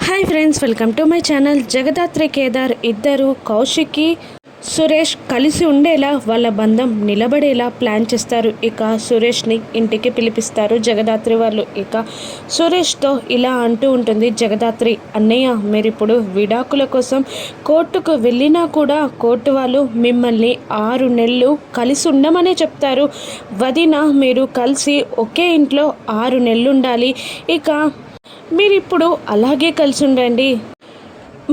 Hi friends, welcome to my channel. Jagadhatri Kedar ఇద్దరు కౌశికి సురేష్ కలిసి ఉండేలా వాళ్ళ బంధం నిలబడేలా ప్లాన్ చేస్తారు. ఇక సురేష్ని ఇంటికి పిలిపిస్తారు జగదాత్రి వాళ్ళు. ఇక సురేష్తో ఇలా అంటూ ఉంటుంది జగదాత్రి, అన్నయ్య మీరిప్పుడు విడాకుల కోసం కోర్టుకు వెళ్ళినా కూడా కోర్టు వాళ్ళు మిమ్మల్ని 6 నెలలు కలిసి ఉండమనే చెప్తారు. వదిన మీరు కలిసి ఒకే ఇంట్లో 6 నెలలు ఉండాలి. ఇక మీరిప్పుడు అలాగే కలిసి ఉండండి.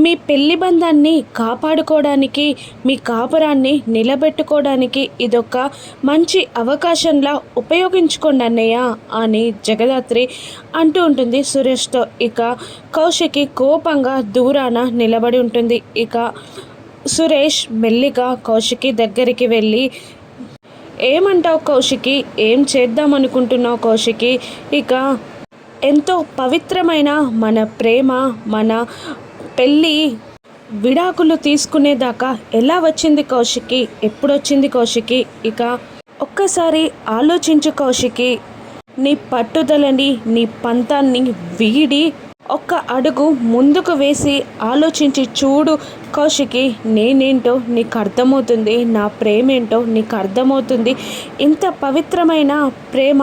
మీ పెళ్లి బంధాన్ని కాపాడుకోవడానికి, మీ కాపురాన్ని నిలబెట్టుకోవడానికి ఇదొక మంచి అవకాశంలా ఉపయోగించుకోండి అన్నయ్య అని జగదాత్రి అంటూ ఉంటుంది సురేష్తో. ఇక కౌశికి కోపంగా దూరాన నిలబడి ఉంటుంది. ఇక సురేష్ మెల్లిగా కౌశికి దగ్గరికి వెళ్ళి, ఏమంటావు కౌశికి, ఏం చేద్దాం అనుకుంటున్నావు కౌశికి? ఇక ఎంతో పవిత్రమైన మన ప్రేమ, మన పెళ్ళి విడాకులు తీసుకునేదాకా ఎలా వచ్చింది కౌశికి? ఎప్పుడొచ్చింది కౌశికి? ఇక ఒక్కసారి ఆలోచించు కౌశికి. నీ పట్టుదలని, నీ పంతాన్ని వీడి ఒక్క అడుగు ముందుకు వేసి ఆలోచించి చూడు కౌశికి. నేనేంటో నీకు అర్థమవుతుంది, నా ప్రేమ ఏంటో నీకు అర్థమవుతుంది. ఇంత పవిత్రమైన ప్రేమ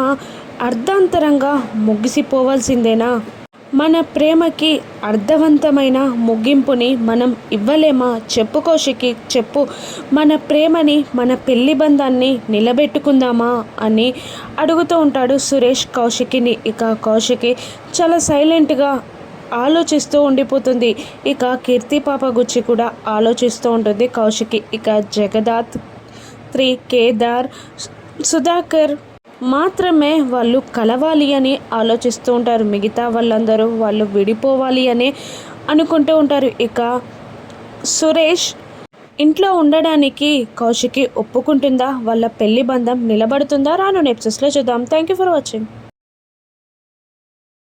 అర్ధాంతరంగా ముగిసిపోవాల్సిందేనా? మన ప్రేమకి అర్థవంతమైన ముగింపుని మనం ఇవ్వలేమా? చెప్పు కౌశికి, చెప్పు. మన ప్రేమని, మన పెళ్లి బంధాన్ని నిలబెట్టుకుందామా అని అడుగుతూ ఉంటాడు సురేష్ కౌశికిని. ఇక కౌశికి చాలా సైలెంట్గా ఆలోచిస్తూ ఉండిపోతుంది. ఇక కీర్తి పాప గురించి కూడా ఆలోచిస్తూ ఉంటుంది కౌశికి. ఇక జగదాత్రి, కేదార్, సుధాకర్ మాత్రమే వాళ్ళు కలవాలి అని ఆలోచిస్తూ ఉంటారు. మిగతా వాళ్ళందరూ వాళ్ళు విడిపోవాలి అని అనుకుంటూ ఉంటారు. ఇక సురేష్ ఇంట్లో ఉండడానికి కౌశికి ఒప్పుకుంటుందా? వాళ్ళ పెళ్లి బంధం నిలబడుతుందా? రాను ఎపిసోడ్స్లో చూద్దాం. Thank you for watching.